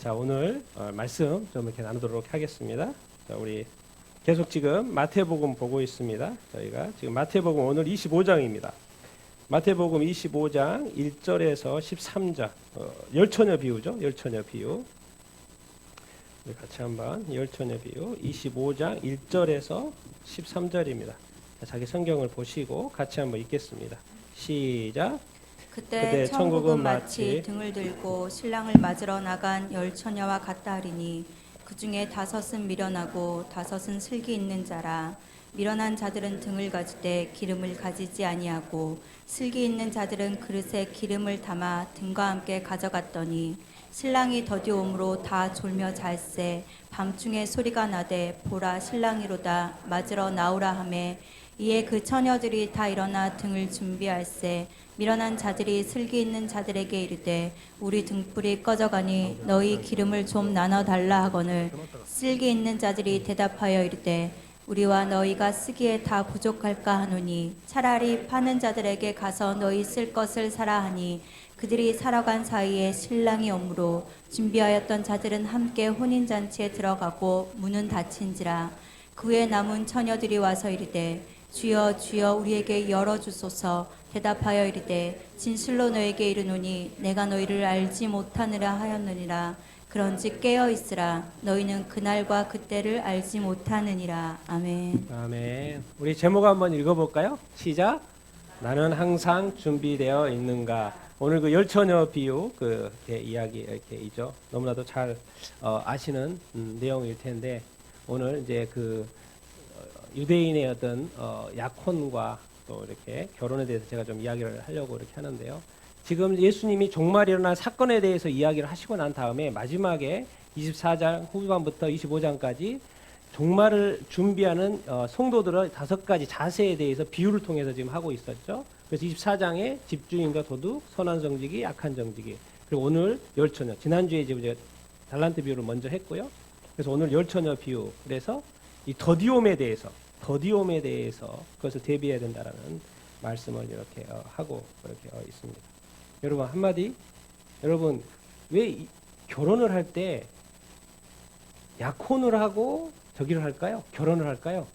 자, 오늘 말씀 좀 이렇게 나누도록 하겠습니다. 자, 우리 계속 지금 마태복음 보고 있습니다. 저희가 지금 마태복음 오늘 25장입니다. 마태복음 25장 1절에서 13장 열처녀 비유죠. 열처녀 비유. 우리 같이 한번 열처녀 비유 25장 1절에서 13절입니다. 자기 성경을 보시고 같이 한번 읽겠습니다. 시작. 그때 천국은 마치 등을 들고 신랑을 맞으러 나간 열 처녀와 같다 하리니 그 중에 5은 미련하고 5은 슬기 있는 자라. 미련한 자들은 등을 가질 때 기름을 가지지 아니하고 슬기 있는 자들은 그릇에 기름을 담아 등과 함께 가져갔더니 신랑이 더디옴으로 다 졸며 잘세. 밤중에 소리가 나되 보라 신랑이로다 맞으러 나오라 하매 이에 그 처녀들이 다 일어나 등을 준비할세. 미련한 자들이 슬기 있는 자들에게 이르되 우리 등불이 꺼져가니 너희 기름을 좀 나눠 달라 하거늘 슬기 있는 자들이 대답하여 이르되 우리와 너희가 쓰기에 다 부족할까 하노니 차라리 파는 자들에게 가서 너희 쓸 것을 사라 하니 그들이 살아간 사이에 신랑이 오므로 준비하였던 자들은 함께 혼인잔치에 들어가고 문은 닫힌지라. 그 후에 남은 처녀들이 와서 이르되 주여 주여 우리에게 열어주소서. 대답하여 이르되 진실로 너에게 이르노니 내가 너희를 알지 못하느라 하였느니라. 그런즉 깨어 있으라. 너희는 그날과 그때를 알지 못하느니라. 아멘. 아멘. 우리 제목 한번 읽어볼까요? 시작. 나는 항상 준비되어 있는가. 오늘 그 열처녀 비유 그 이야기 이렇게 있죠. 너무나도 잘 아시는 내용일 텐데 오늘 이제 그 유대인의 어떤 약혼과 또 이렇게 결혼에 대해서 제가 좀 이야기를 하려고 이렇게 하는데요. 지금 예수님이 종말에 일어난 사건에 대해서 이야기를 하시고 난 다음에 마지막에 24장 후반부터 25장까지 종말을 준비하는 성도들의 5가지 자세에 대해서 비유를 통해서 지금 하고 있었죠. 그래서 24장에 집주인과 도둑, 선한 정직이, 악한 정직이, 그리고 오늘 열처녀, 지난주에 이제 달란트 비유를 먼저 했고요. 그래서 오늘 열처녀 비유, 그래서 이 더디옴에 대해서 그것을 대비해야 된다라는 말씀을 이렇게 하고 이렇게 있습니다. 여러분 한마디, 여러분 왜 결혼을 할 때 약혼을 하고 저기를 할까요? 결혼을 할까요?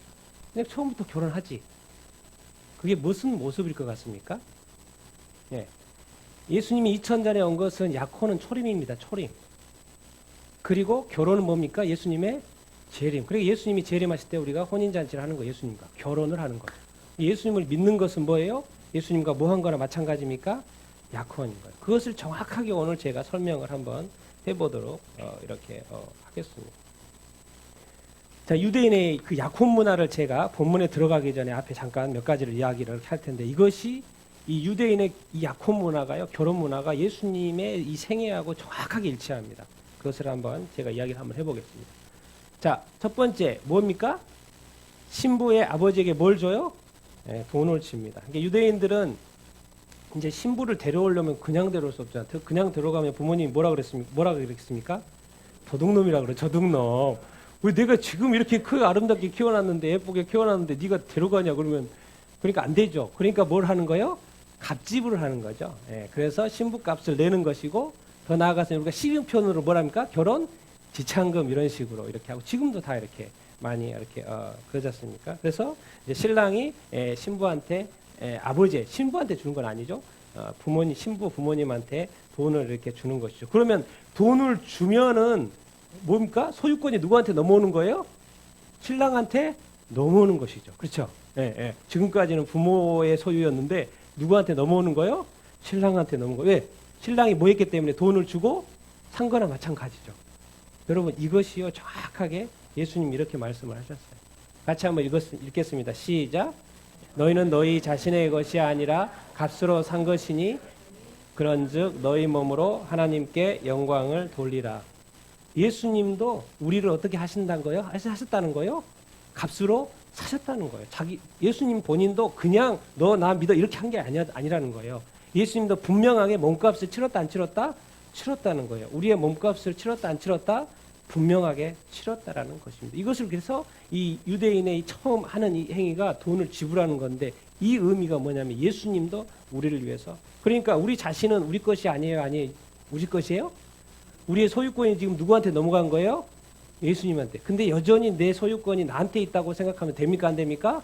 그냥 처음부터 결혼하지. 그게 무슨 모습일 것 같습니까? 예. 예수님이 2000전에 온 것은 약혼은 초림입니다. 초림. 그리고 결혼은 뭡니까? 예수님의 재림. 그리고 예수님이 재림하실 때 우리가 혼인잔치를 하는 거예요. 예수님과 결혼을 하는 거예요. 예수님을 믿는 것은 뭐예요? 예수님과 뭐 한 거나 마찬가지입니까? 약혼인 거예요. 그것을 정확하게 오늘 제가 설명을 한번 해보도록 이렇게 하겠습니다. 자, 유대인의 그 약혼 문화를 제가 본문에 들어가기 전에 앞에 잠깐 몇 가지를 이야기를 할 텐데 이것이 이 유대인의 이 약혼 문화가요, 결혼 문화가 예수님의 이 생애하고 정확하게 일치합니다. 그것을 한번 제가 이야기를 한번 해보겠습니다. 자, 첫 번째 뭡니까? 신부의 아버지에게 뭘 줘요? 네, 돈을 줍니다. 그러니까 유대인들은 이제 신부를 데려오려면 그냥 데려올 수 없잖아요. 그냥 들어가면 부모님이 뭐라 그랬습니까? 도둑놈이라 그래. 도둑놈. 왜 내가 지금 이렇게 크게 아름답게 키워놨는데 예쁘게 키워놨는데 네가 데려가냐 그러면 그러니까 안 되죠. 그러니까 뭘 하는 거예요? 갑집을 하는 거죠. 예, 그래서 신부값을 내는 것이고 더 나아가서 우리가 식용편으로 뭐랍니까? 결혼 지참금 이런 식으로 이렇게 하고 지금도 다 이렇게 많이 이렇게 그러지 않습니까? 그래서 이제 신랑이 신부한테 신부한테 주는 건 아니죠. 신부 부모님한테 돈을 이렇게 주는 것이죠. 그러면 돈을 주면은 뭡니까? 소유권이 누구한테 넘어오는 거예요? 신랑한테 넘어오는 것이죠. 그렇죠? 예, 예. 지금까지는 부모의 소유였는데 누구한테 넘어오는 거예요? 신랑한테 넘어오는 거예요. 왜? 신랑이 뭐 했기 때문에 돈을 주고 산 거나 마찬가지죠. 여러분 이것이요 정확하게 예수님이 이렇게 말씀을 하셨어요. 같이 한번 읽겠습니다. 시작. 너희는 너희 자신의 것이 아니라 값으로 산 것이니 그런즉 너희 몸으로 하나님께 영광을 돌리라. 예수님도 우리를 어떻게 하신다는 거예요? 하셨다는 거예요? 값으로 사셨다는 거예요. 예수님 본인도 그냥 너 나 믿어 이렇게 한 게 아니라는 거예요. 예수님도 분명하게 몸값을 치렀다 안 치렀다? 치렀다는 거예요. 우리의 몸값을 치렀다 안 치렀다? 분명하게 치렀다라는 것입니다. 이것을 그래서 이 유대인의 처음 하는 이 행위가 돈을 지불하는 건데 이 의미가 뭐냐면 예수님도 우리를 위해서 그러니까 우리 자신은 우리 것이 아니에요? 우리 것이에요? 우리의 소유권이 지금 누구한테 넘어간 거예요? 예수님한테. 근데 여전히 내 소유권이 나한테 있다고 생각하면 됩니까? 안 됩니까?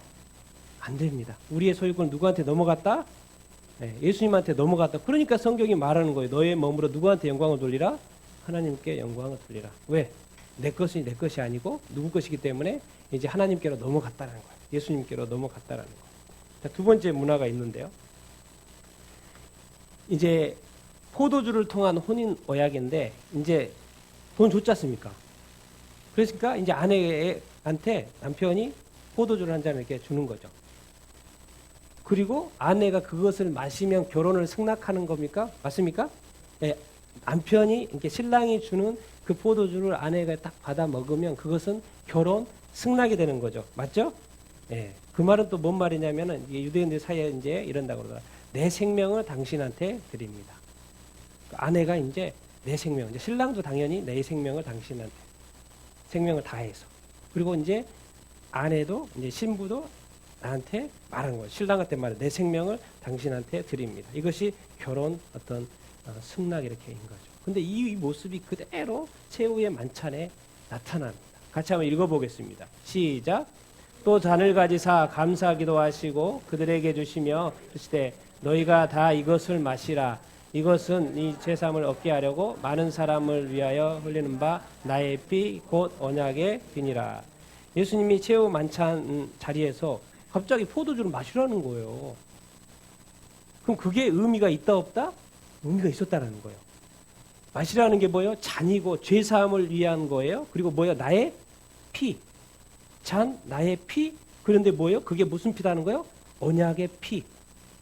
안 됩니다. 우리의 소유권 누구한테 넘어갔다? 네, 예수님한테 넘어갔다. 그러니까 성경이 말하는 거예요. 너의 몸으로 누구한테 영광을 돌리라? 하나님께 영광을 돌리라. 왜? 내 것이 내 것이 아니고 누구 것이기 때문에 이제 하나님께로 넘어갔다는 거예요. 예수님께로 넘어갔다라는 거예요. 자, 두 번째 문화가 있는데요. 이제 포도주를 통한 혼인 언약인데 이제 돈 줬지 않습니까? 그러니까 이제 아내한테 남편이 포도주를 한 잔을 이렇게 주는 거죠. 그리고 아내가 그것을 마시면 결혼을 승낙하는 겁니까? 맞습니까? 네, 남편이 이렇게 신랑이 주는 그 포도주를 아내가 딱 받아 먹으면 그것은 결혼 승낙이 되는 거죠. 맞죠? 네, 그 말은 또 뭔 말이냐면은 유대인들 사이에 이제 이런다고 그러더라. 내 생명을 당신한테 드립니다. 아내가 이제 내 생명, 이제 신랑도 당연히 내 생명을 당신한테 생명을 다해서 그리고 이제 아내도 이제 신부도 나한테 말하는 거예요. 신랑한테 말해 내 생명을 당신한테 드립니다. 이것이 결혼 어떤 승낙 이렇게인 거죠. 근데 이 모습이 그대로 최후의 만찬에 나타납니다. 같이 한번 읽어보겠습니다. 시작. 또 잔을 가지사 감사기도 하시고 그들에게 주시며 그러시되 너희가 다 이것을 마시라. 이것은 이 제사함을 얻게 하려고 많은 사람을 위하여 흘리는 바 나의 피 곧 언약의 피니라. 예수님이 최후 만찬 자리에서 갑자기 포도주를 마시라는 거예요. 그럼 그게 의미가 있다 없다? 의미가 있었다라는 거예요. 마시라는 게 뭐예요? 잔이고 죄사함을 위한 거예요. 그리고 뭐예요? 나의 피. 잔, 나의 피. 그런데 뭐예요? 그게 무슨 피라는 거예요? 언약의 피.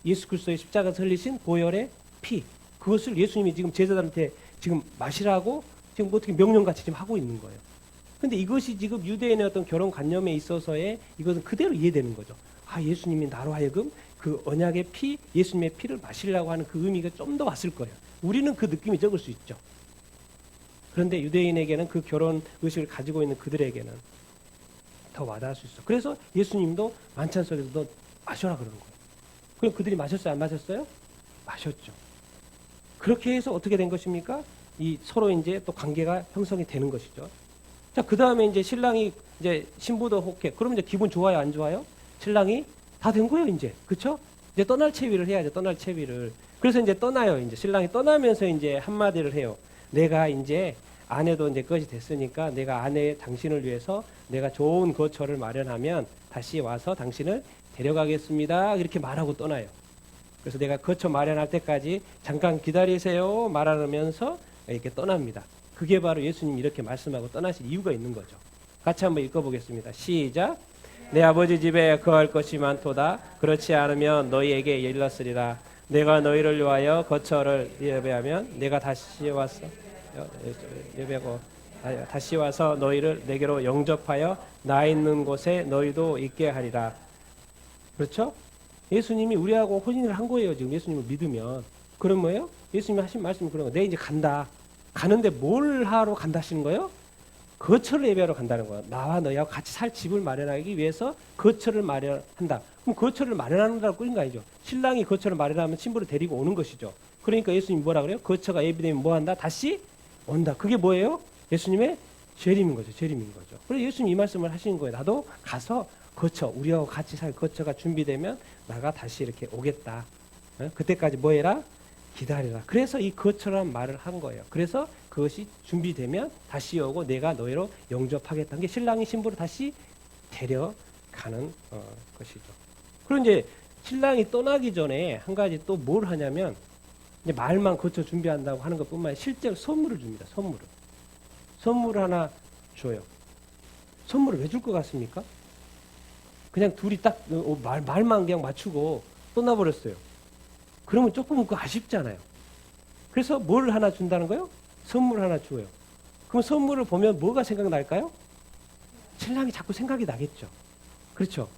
예수 그리스도의 십자가에서 흘리신 보혈의 피. 그것을 예수님이 지금 제자들한테 지금 마시라고 지금 어떻게 명령같이 지금 하고 있는 거예요. 근데 이것이 지금 유대인의 어떤 결혼 관념에 있어서의 이것은 그대로 이해되는 거죠. 아, 예수님이 나로 하여금 그 언약의 피, 예수님의 피를 마시려고 하는 그 의미가 좀 더 왔을 거예요. 우리는 그 느낌이 적을 수 있죠. 그런데 유대인에게는 그 결혼 의식을 가지고 있는 그들에게는 더 와닿을 수 있어. 그래서 예수님도 만찬 속에서 너 마셔라 그러는 거예요. 그럼 그들이 마셨어요? 안 마셨어요? 마셨죠. 그렇게 해서 어떻게 된 것입니까? 이 서로 이제 또 관계가 형성이 되는 것이죠. 자, 그 다음에 이제 신랑이 이제 신부도 혹해. 그럼 이제 기분 좋아요, 안 좋아요? 신랑이 다 된 거예요, 이제. 그쵸? 이제 떠날 채비를 해야죠, 떠날 채비를. 그래서 이제 떠나요, 이제. 신랑이 떠나면서 이제 한마디를 해요. 내가 이제 아내도 이제 것이 됐으니까 내가 아내 당신을 위해서 내가 좋은 거처를 마련하면 다시 와서 당신을 데려가겠습니다. 이렇게 말하고 떠나요. 그래서 내가 거처 마련할 때까지 잠깐 기다리세요. 말하면서 이렇게 떠납니다. 그게 바로 예수님이 이렇게 말씀하고 떠나실 이유가 있는 거죠. 같이 한번 읽어보겠습니다. 시작. 내 아버지 집에 거할 것이 많도다. 그렇지 않으면 너희에게 일렀으리라. 내가 너희를 위하여 거처를 예배하면 내가 다시 와서 예배하고 다시 와서 너희를 내게로 영접하여 나 있는 곳에 너희도 있게 하리라. 그렇죠? 예수님이 우리하고 혼인을 한 거예요. 지금 예수님을 믿으면. 그럼 뭐예요? 예수님이 하신 말씀이 그런 거예요. 내 이제 간다. 가는데 뭘 하러 간다 하시는 거예요? 거처를 예배하러 간다는 거예요. 나와 너희하고 같이 살 집을 마련하기 위해서 거처를 마련한다. 그럼 거처를 마련한다고 끓인 거 아니죠. 신랑이 거처를 마련하면 신부를 데리고 오는 것이죠. 그러니까 예수님이 뭐라 그래요? 거처가 예비되면 뭐 한다? 다시 온다. 그게 뭐예요? 예수님의 재림인 거죠. 재림인 거죠. 그래서 예수님 이 말씀을 하시는 거예요. 나도 가서 거처, 우리하고 같이 살 거처가 준비되면 나가 다시 이렇게 오겠다. 그때까지 뭐 해라? 기다리라. 그래서 이 거처라는 말을 한 거예요. 그래서 그것이 준비되면 다시 오고 내가 너희로 영접하겠다는 게 신랑이 신부를 다시 데려가는 것이죠. 그리고 이제 신랑이 떠나기 전에 한 가지 또 뭘 하냐면 이제 말만 거쳐 준비한다고 하는 것뿐만 아니라 실제로 선물을 줍니다. 선물을 하나 줘요. 선물을 왜 줄 것 같습니까? 그냥 둘이 딱 말만 그냥 맞추고 떠나버렸어요. 그러면 조금 그 아쉽잖아요. 그래서 뭘 하나 준다는 거예요? 선물 하나 줘요. 그럼 선물을 보면 뭐가 생각날까요? 신랑이 자꾸 생각이 나겠죠. 그렇죠?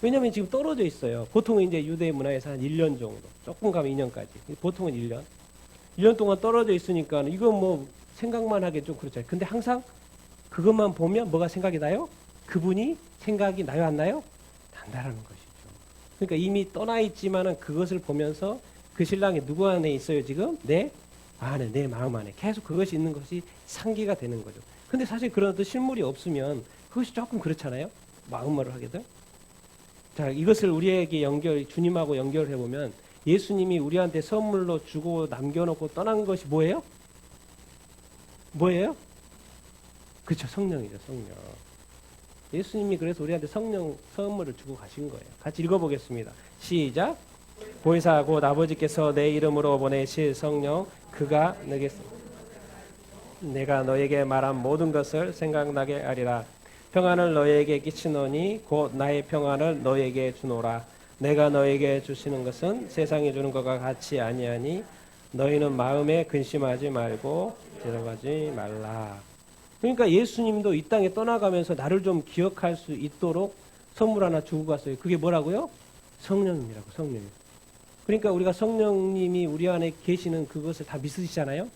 왜냐하면 지금 떨어져 있어요. 보통은 이제 유대 문화에서 한 1년 정도, 조금 가면 2년까지. 보통은 1년. 1년 동안 떨어져 있으니까 이건 뭐 생각만 하기 좀 그렇잖아요. 근데 항상 그것만 보면 뭐가 생각이 나요? 그분이 생각이 나요, 안 나요? 난다라는 것이죠. 그러니까 이미 떠나 있지만은 그것을 보면서 그 신랑이 누구 안에 있어요, 지금? 내 안에, 내 마음 안에 계속 그것이 있는 것이 상기가 되는 거죠. 근데 사실 그런 어떤 실물이 없으면 그것이 조금 그렇잖아요. 마음으로 하게도. 자, 이것을 우리에게 주님하고 연결해 보면 예수님이 우리한테 선물로 주고 남겨놓고 떠난 것이 뭐예요? 뭐예요? 그렇죠. 성령이죠. 성령. 예수님이 그래서 우리한테 성령 선물을 주고 가신 거예요. 같이 읽어보겠습니다. 시작. 보혜사 곧 아버지께서 내 이름으로 보내실 성령 그가 내가 너에게 말한 모든 것을 생각나게 하리라. 평안을 너에게 끼치노니 곧 나의 평안을 너에게 주노라. 내가 너에게 주시는 것은 세상이 주는 것과 같이 아니하니 너희는 마음에 근심하지 말고 들어가지 말라. 그러니까 예수님도 이 땅에 떠나가면서 나를 좀 기억할 수 있도록 선물 하나 주고 갔어요. 그게 뭐라고요? 성령님이라고. 성령. 그러니까 우리가 성령님이 우리 안에 계시는 그것을 다 믿으시잖아요.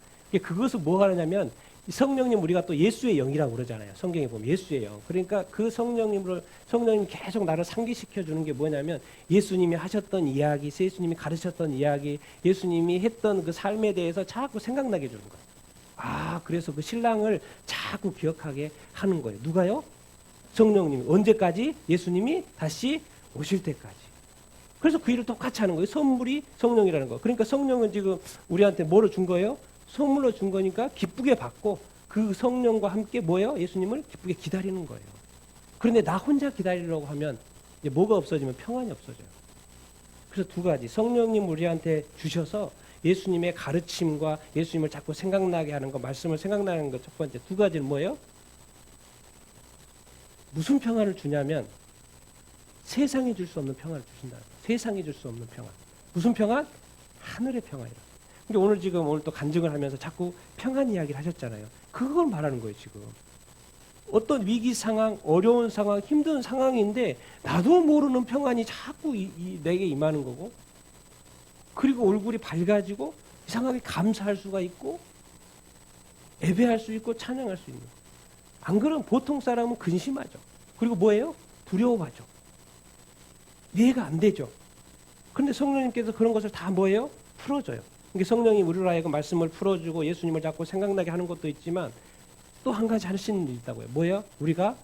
그것을 뭐 하느냐면 성령님 우리가 또 예수의 영이라고 그러잖아요. 성경에 보면 예수의 영. 그러니까 그 성령님 계속 나를 상기시켜 주는 게 뭐냐면 예수님이 하셨던 이야기, 예수님이 가르쳤던 이야기, 예수님이 했던 그 삶에 대해서 자꾸 생각나게 해주는 거예요. 아, 그래서 그 신랑을 자꾸 기억하게 하는 거예요. 누가요? 성령님이. 언제까지? 예수님이 다시 오실 때까지. 그래서 그 일을 똑같이 하는 거예요. 선물이 성령이라는 거. 그러니까 성령은 지금 우리한테 뭐로 준 거예요? 선물로 준 거니까 기쁘게 받고 그 성령과 함께 뭐예요? 예수님을 기쁘게 기다리는 거예요. 그런데 나 혼자 기다리려고 하면 이제 뭐가 없어지면 평안이 없어져요. 그래서 두 가지. 성령님 우리한테 주셔서 예수님의 가르침과 예수님을 자꾸 생각나게 하는 거, 말씀을 생각나게 하는 거 첫 번째. 두 가지는 뭐예요? 무슨 평안을 주냐면 세상이 줄 수 없는 평안을 주신다. 세상이 줄 수 없는 평안. 무슨 평안? 하늘의 평안이라. 그러니까 오늘 또 간증을 하면서 자꾸 평안 이야기를 하셨잖아요. 그걸 말하는 거예요, 지금. 어떤 위기 상황, 어려운 상황, 힘든 상황인데 나도 모르는 평안이 자꾸 내게 임하는 거고, 그리고 얼굴이 밝아지고 이상하게 감사할 수가 있고 예배할 수 있고 찬양할 수 있는 거예요. 안 그러면 보통 사람은 근심하죠. 그리고 뭐예요? 두려워하죠. 이해가 안 되죠. 그런데 성령님께서 그런 것을 다 뭐예요? 풀어줘요. 그러니까 성령이 우리로 하여금 말씀을 풀어주고 예수님을 자꾸 생각나게 하는 것도 있지만 또 한 가지 하시는 일이 있다고요. 뭐예요? 우리가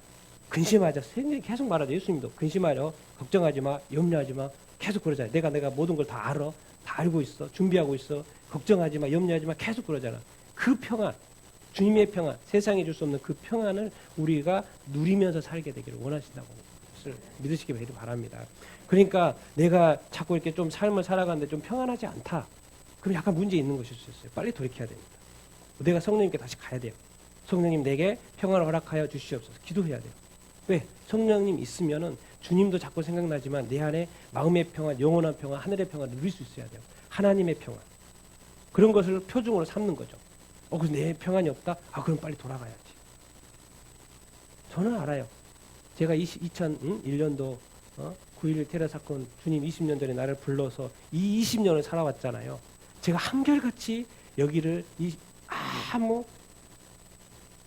근심하자. 계속 말하죠. 예수님도 근심하려. 걱정하지 마. 염려하지 마. 계속 그러잖아요. 내가 모든 걸 다 알아. 다 알고 있어. 준비하고 있어. 걱정하지 마. 염려하지 마. 계속 그러잖아. 그 평안. 주님의 평안. 세상에 줄 수 없는 그 평안을 우리가 누리면서 살게 되기를 원하신다고 믿으시기 바랍니다. 그러니까 내가 자꾸 이렇게 좀 삶을 살아가는데 좀 평안하지 않다. 그럼 약간 문제 있는 것일 수 있어요. 빨리 돌이켜야 됩니다. 내가 성령님께 다시 가야 돼요. 성령님 내게 평안을 허락하여 주시옵소서. 기도해야 돼요. 왜? 성령님 있으면은 주님도 자꾸 생각나지만 내 안에 마음의 평안, 영원한 평안, 하늘의 평안을 누릴 수 있어야 돼요. 하나님의 평안. 그런 것을 표중으로 삼는 거죠. 그래서 내 평안이 없다? 그럼 빨리 돌아가야지. 저는 알아요. 제가 2001년도 9.11 테러 사건 주님 20년 전에 나를 불러서 이 20년을 살아왔잖아요. 제가 한결같이 여기를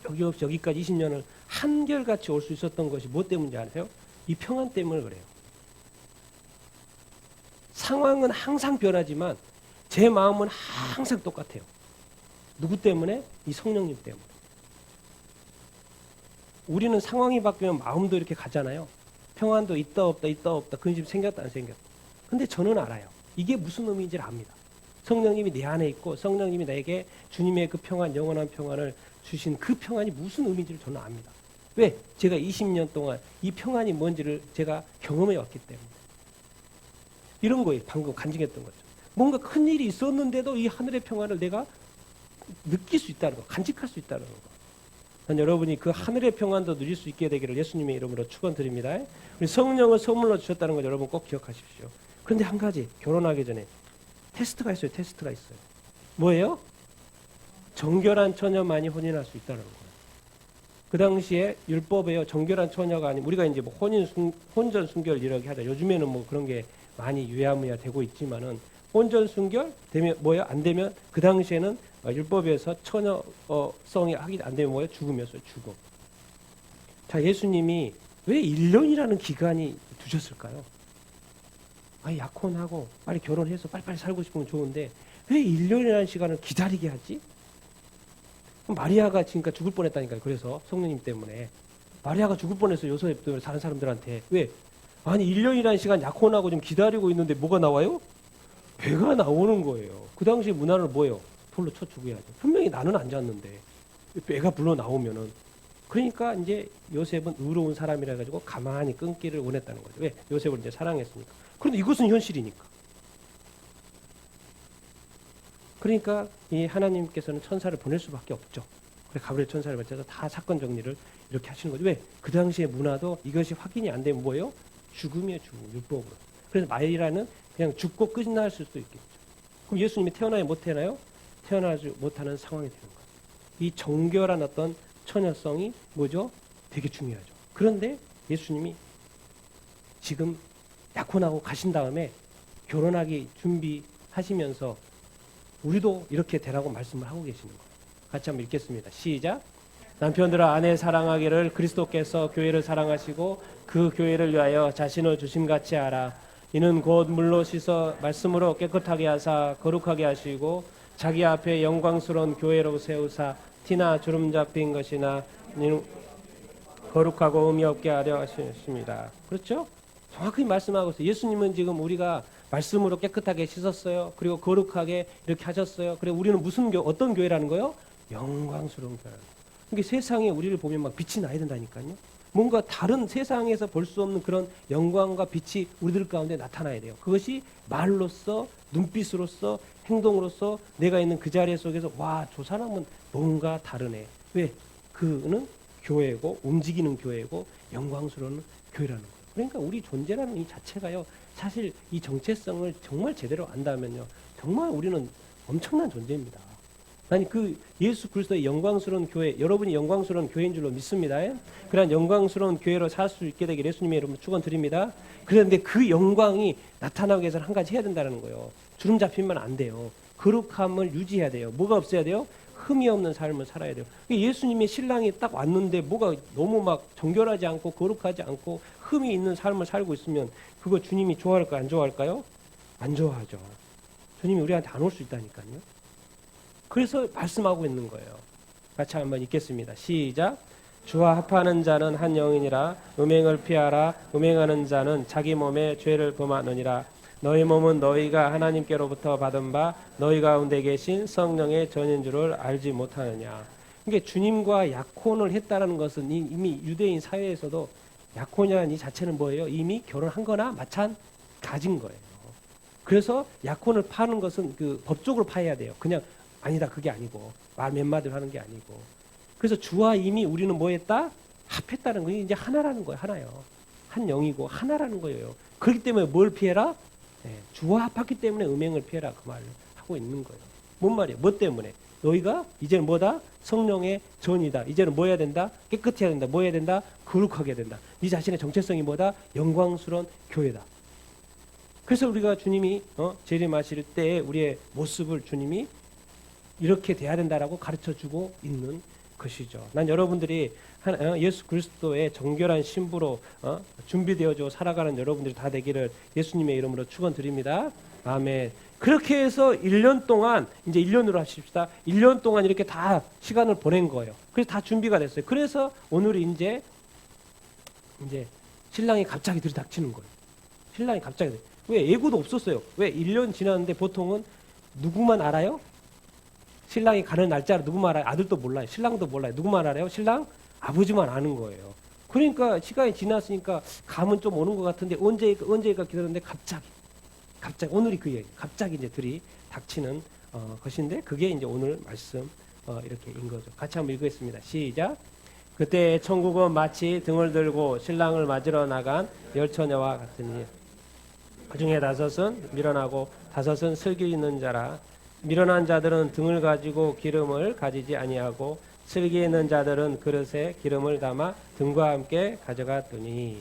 여기 없이 여기까지 20년을 한결같이 올 수 있었던 것이 뭐 때문인지 아세요? 이 평안 때문에 그래요. 상황은 항상 변하지만 제 마음은 항상 똑같아요. 누구 때문에? 이 성령님 때문에. 우리는 상황이 바뀌면 마음도 이렇게 가잖아요. 평안도 있다 없다 있다 없다 근심 생겼다 안 생겼다. 근데 저는 알아요. 이게 무슨 의미인지를 압니다. 성령님이 내 안에 있고 성령님이 나에게 주님의 그 평안, 영원한 평안을 주신 그 평안이 무슨 의미인지를 저는 압니다. 왜? 제가 20년 동안 이 평안이 뭔지를 제가 경험해 왔기 때문에. 이런 거예요. 방금 간증했던 거죠. 뭔가 큰 일이 있었는데도 이 하늘의 평안을 내가 느낄 수 있다는 거, 간직할 수 있다는 거. 난 여러분이 그 하늘의 평안도 누릴 수 있게 되기를 예수님의 이름으로 축원드립니다. 우리 성령을 선물로 주셨다는 걸 여러분 꼭 기억하십시오. 그런데 한 가지, 결혼하기 전에 테스트가 있어요. 테스트가 있어요. 뭐예요? 정결한 처녀만이 혼인할 수 있다는 거예요. 그 당시에 율법에요. 정결한 처녀가 아니면 우리가 이제 뭐 혼전 순결 이렇게 하자. 요즘에는 뭐 그런 게 많이 유야무야 되고 있지만은 혼전 순결 되면 뭐예요? 안 되면 그 당시에는 율법에서 처녀성이 하기 안 되면 뭐예요? 죽음이었어요. 죽음. 자, 예수님이 왜 1년이라는 기간이 두셨을까요? 약혼하고 빨리 결혼해서 빨리빨리 살고 싶으면 좋은데 왜 1년이라는 시간을 기다리게 하지? 마리아가 지금까지 죽을 뻔했다니까요. 그래서 성령님 때문에 마리아가 죽을 뻔해서 요셉 때문에 다른 사람들한테 왜? 아니 1년이라는 시간 약혼하고 좀 기다리고 있는데 뭐가 나와요? 배가 나오는 거예요. 그 당시 문화를 뭐예요? 돌로 쳐 죽여야죠. 분명히 나는 안 잤는데 배가 불러 나오면은 그러니까 이제 요셉은 의로운 사람이라 가지고 가만히 끊기를 원했다는 거죠. 왜? 요셉을 이제 사랑했으니까. 그런데 이것은 현실이니까. 그러니까 이 하나님께서는 천사를 보낼 수밖에 없죠. 그래 가브리엘 천사를 맞춰서 다 사건 정리를 이렇게 하시는 거죠. 왜? 그 당시의 문화도 이것이 확인이 안 되면 뭐예요? 죽음이에요, 죽음, 율법으로. 그래서 마리아는 그냥 죽고 끝날 수도 있겠죠. 그럼 예수님이 태어나요, 못 태어나요? 태어나지 못하는 상황이 되는 거예요. 이 정결한 어떤 처녀성이 뭐죠? 되게 중요하죠. 그런데 예수님이 지금 약혼하고 가신 다음에 결혼하기 준비하시면서 우리도 이렇게 되라고 말씀을 하고 계시는 거예요. 같이 한번 읽겠습니다. 시작. 남편들아 아내 사랑하기를 그리스도께서 교회를 사랑하시고 그 교회를 위하여 자신을 주심같이 하라. 이는 곧 물로 씻어 말씀으로 깨끗하게 하사 거룩하게 하시고 자기 앞에 영광스러운 교회로 세우사 티나 주름 잡힌 것이나 거룩하고 의미 없게 하려 하셨습니다. 그렇죠? 정확히 말씀하고 있어요. 예수님은 지금 우리가 말씀으로 깨끗하게 씻었어요. 그리고 거룩하게 이렇게 하셨어요. 그리고 우리는 무슨 어떤 교회라는 거요? 영광스러운 교회라는 거예요. 그러니까 세상에 우리를 보면 막 빛이 나야 된다니까요. 뭔가 다른 세상에서 볼 수 없는 그런 영광과 빛이 우리들 가운데 나타나야 돼요. 그것이 말로써, 눈빛으로써, 행동으로써 내가 있는 그 자리 속에서 와, 저 사람은 뭔가 다르네. 왜? 그는 교회고 움직이는 교회고 영광스러운 교회라는 거예요. 그러니까 우리 존재라는 이 자체가요. 사실 이 정체성을 정말 제대로 안다면요. 정말 우리는 엄청난 존재입니다. 아니 그 예수 그리스도의 영광스러운 교회, 여러분이 영광스러운 교회인 줄로 믿습니다. 그러한 영광스러운 교회로 살 수 있게 되길 예수님의 이름으로 축원드립니다. 그런데 그 영광이 나타나기 위해서는 한 가지 해야 된다는 거예요. 주름 잡히면 안 돼요. 거룩함을 유지해야 돼요. 뭐가 없어야 돼요? 흠이 없는 삶을 살아야 돼요. 예수님의 신랑이 딱 왔는데 뭐가 너무 막 정결하지 않고 거룩하지 않고 흠이 있는 삶을 살고 있으면 그거 주님이 좋아할까요? 안 좋아할까요? 안 좋아하죠. 주님이 우리한테 안 올 수 있다니까요. 그래서 말씀하고 있는 거예요. 같이 한번 읽겠습니다. 시작. 주와 합하는 자는 한 영이니라. 음행을 피하라. 음행하는 자는 자기 몸에 죄를 범하느니라. 너희 몸은 너희가 하나님께로부터 받은 바 너희 가운데 계신 성령의 전인 줄을 알지 못하느냐. 그러니까 주님과 약혼을 했다는 것은 이미 유대인 사회에서도 약혼이라는 이 자체는 뭐예요? 이미 결혼한 거나 마찬가지인 거예요. 그래서 약혼을 파는 것은 그 법적으로 파야 돼요. 그냥 아니다 그게 아니고 말 몇 마디로 하는 게 아니고. 그래서 주와 이미 우리는 뭐 했다? 합했다는 거예요. 이제 하나라는 거예요. 하나요. 한 영이고 하나라는 거예요. 그렇기 때문에 뭘 피해라? 네, 주와 합했기 때문에 음행을 피해라 그 말을 하고 있는 거예요. 뭔 말이에요? 뭐 때문에? 너희가 이제는 뭐다? 성령의 전이다. 이제는 뭐 해야 된다? 깨끗해야 된다. 뭐 해야 된다? 거룩하게 된다. 네 자신의 정체성이 뭐다? 영광스러운 교회다. 그래서 우리가 주님이 재림하실 때 우리의 모습을 주님이 이렇게 돼야 된다라고 가르쳐주고 있는 것이죠. 난 여러분들이 예수 그리스도의 정결한 신부로 준비되어져 살아가는 여러분들이 다 되기를 예수님의 이름으로 축원드립니다. 아멘. 그렇게 해서 1년 동안 이제 1년으로 하십시다. 1년 동안 이렇게 다 시간을 보낸 거예요. 그래서 다 준비가 됐어요. 그래서 오늘이 이제 신랑이 갑자기 들이닥치는 거예요. 신랑이 갑자기 왜 예고도 없었어요. 왜 1년 지났는데 보통은 누구만 알아요? 신랑이 가는 날짜를 누구만 알아요? 아들도 몰라요. 신랑도 몰라요. 누구만 알아요? 신랑 아버지만 아는 거예요. 그러니까 시간이 지났으니까 감은 좀 오는 것 같은데 언제일까 기다렸는데 갑자기 오늘이 그 얘기. 갑자기 이제 들이 닥치는 것인데 그게 이제 오늘 말씀 이렇게 인 거죠. 같이 한번 읽겠습니다. 시작. 그때 천국은 마치 등을 들고 신랑을 맞으러 나간 열 처녀와 같으니 그 중에 5은 미련하고 5은 슬기 있는 자라. 미련한 자들은 등을 가지고 기름을 가지지 아니하고 슬기 있는 자들은 그릇에 기름을 담아 등과 함께 가져갔더니.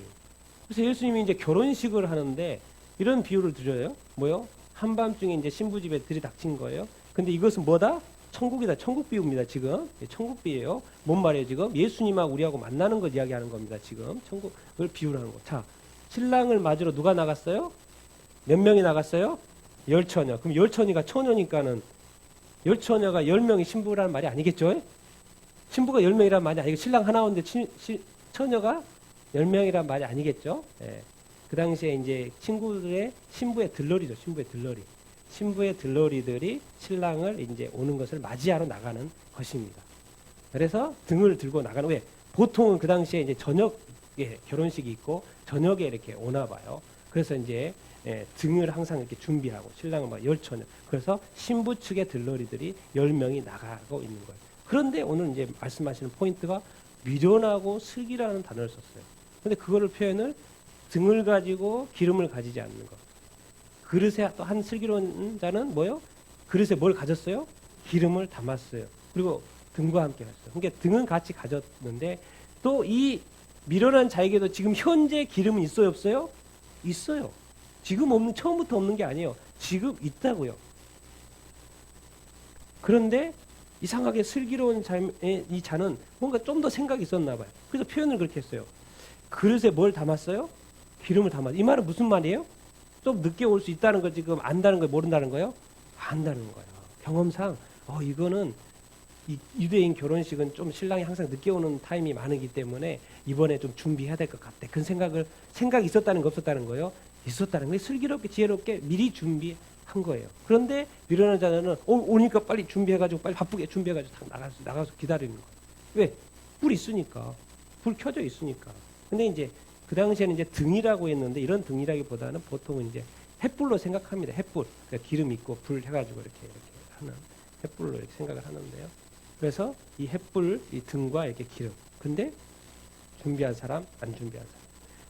그래서 예수님이 이제 결혼식을 하는데 이런 비유를 드려요. 뭐요? 한밤중에 이제 신부집에 들이닥친 거예요. 근데 이것은 뭐다? 천국이다. 천국 비유입니다. 지금 천국 비유예요. 뭔 말이에요? 지금 예수님하고 우리하고 만나는 것 이야기하는 겁니다. 지금 천국을 비유하는 거. 자, 신랑을 맞으러 누가 나갔어요? 몇 명이 나갔어요? 열처녀. 그럼 열처녀가 처녀니까는 열처녀가 10명이 신부라는 말이 아니겠죠? 신부가 10명이란 말이 아니고 신랑 하나 오는데 처녀가 10명이란 말이 아니겠죠? 예. 그 당시에 이제 친구들의 신부의 들러리죠. 신부의 들러리. 신부의 들러리들이 신랑을 이제 오는 것을 맞이하러 나가는 것입니다. 그래서 등을 들고 나가는, 왜? 보통은 그 당시에 이제 저녁에 결혼식이 있고 저녁에 이렇게 오나 봐요. 그래서 이제 등을 항상 이렇게 준비하고 신랑은 막 열처녀. 그래서 신부 측의 들러리들이 10명이 나가고 있는 거예요. 그런데 오늘 이제 말씀하시는 포인트가 미련하고 슬기라는 단어를 썼어요. 근데 그거를 표현을 등을 가지고 기름을 가지지 않는 것. 그릇에 또 한 슬기로운 자는 뭐요? 그릇에 뭘 가졌어요? 기름을 담았어요. 그리고 등과 함께 갔어요. 그러니까 등은 같이 가졌는데 또 이 미련한 자에게도 지금 현재 기름은 있어요, 없어요? 있어요. 지금 없는, 처음부터 없는 게 아니에요. 지금 있다고요. 그런데 이상하게 슬기로운 이 자는 뭔가 좀 더 생각이 있었나 봐요. 그래서 표현을 그렇게 했어요. 그릇에 뭘 담았어요? 기름을 담았어요. 이 말은 무슨 말이에요? 좀 늦게 올 수 있다는 거, 지금 안다는 거예요, 모른다는 거예요? 안다는 거예요. 경험상 이거는 유대인 결혼식은 좀 신랑이 항상 늦게 오는 타임이 많기 때문에 이번에 좀 준비해야 될 것 같아. 그런 생각이 있었다는 거, 없었다는 거예요? 있었다는 거예요. 슬기롭게 지혜롭게 미리 준비한 거예요. 그런데 미련한 자는 오니까 빨리 준비해가지고 빨리 바쁘게 준비해가지고 나가서 기다리는 거예요. 왜? 불 있으니까. 불 켜져 있으니까. 근데 이제 그 당시에는 이제 등이라고 했는데 이런 등이라기보다는 보통은 이제 횃불로 생각합니다. 횃불. 그러니까 기름 있고 불 해가지고 이렇게 하는 횃불로 이렇게 생각을 하는데요. 그래서 이 횃불, 이 등과 이렇게 기름. 근데 준비한 사람, 안 준비한 사람.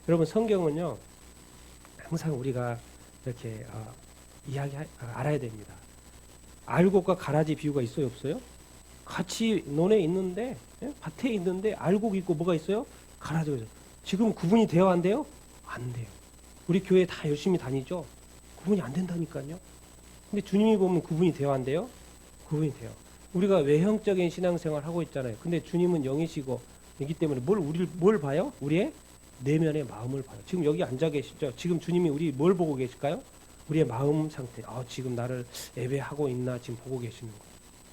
여러분 성경은요, 항상 우리가 이렇게 알아야 됩니다. 알곡과 가라지 비유가 있어요, 없어요? 같이 논에 있는데, 밭에 있는데 알곡이 있고 뭐가 있어요? 가라지가 있어요. 지금 구분이 돼요, 안 돼요? 안 돼요. 우리 교회 다 열심히 다니죠? 구분이 안 된다니까요. 근데 주님이 보면 구분이 돼요, 안 돼요? 구분이 돼요. 우리가 외형적인 신앙생활 하고 있잖아요. 근데 주님은 영이시고 이기 때문에 뭘 봐요? 우리의 내면의 마음을 봐요. 지금 여기 앉아 계시죠? 지금 주님이 우리 뭘 보고 계실까요? 우리의 마음 상태. 지금 나를 예배하고 있나 지금 보고 계시는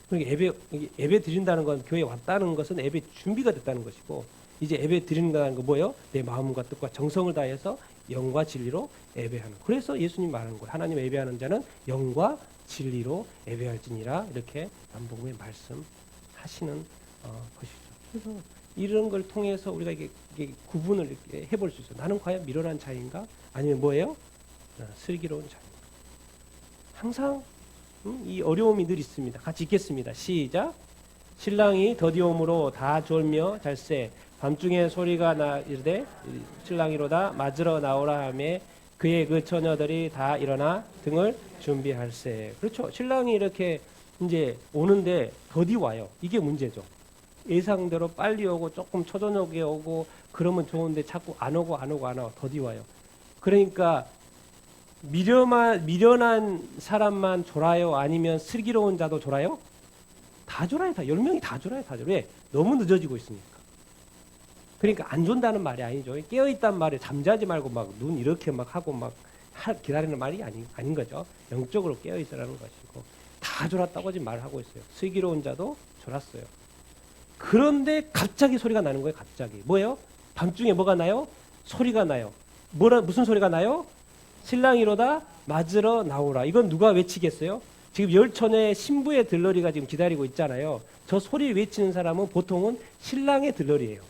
거예요. 그러니까 예배 드린다는 건, 교회에 왔다는 것은 예배 준비가 됐다는 것이고, 이제 예배 드린다는 거 뭐예요? 내 마음과 뜻과 정성을 다해서 영과 진리로 예배하는. 그래서 예수님 말하는 거예요. 하나님 예배하는 자는 영과 진리로 예배할지니라, 이렇게 남복음에 말씀하시는 것이죠. 그래서 이런 걸 통해서 우리가 이게 구분을 이렇게 해볼 수 있어요. 나는 과연 미련한 자인가? 아니면 뭐예요? 슬기로운 자인가? 항상 이 어려움이 늘 있습니다. 같이 읽겠습니다. 시작. 신랑이 더디옴으로 다 졸며 잘세. 밤중에 소리가 나 이르되 신랑이로다 맞으러 나오라 하매 그의 그 처녀들이 다 일어나 등을 준비할세. 그렇죠. 신랑이 이렇게 이제 오는데 더디 와요. 이게 문제죠. 예상대로 빨리 오고 조금 초저녁에 오고 그러면 좋은데 자꾸 안 오고 더디 와요. 그러니까 미련한 사람만 졸아요? 아니면 슬기로운 자도 졸아요? 다 졸아요. 다 10명이 다 졸아요. 다 졸아요. 왜? 너무 늦어지고 있으니까. 그러니까 안 존다는 말이 아니죠. 깨어있단 말에 잠자지 말고 막 눈 이렇게 막 하고 막 기다리는 말이 아닌 거죠. 영적으로 깨어있으라는 것이고, 다 졸았다고 지금 말하고 있어요. 슬기로운 자도 졸았어요. 그런데 갑자기 소리가 나는 거예요. 갑자기. 뭐예요? 밤중에 뭐가 나요? 소리가 나요. 무슨 소리가 나요? 신랑이로다 맞으러 나오라. 이건 누가 외치겠어요? 지금 열처녀의 신부의 들러리가 지금 기다리고 있잖아요. 저 소리 외치는 사람은 보통은 신랑의 들러리예요.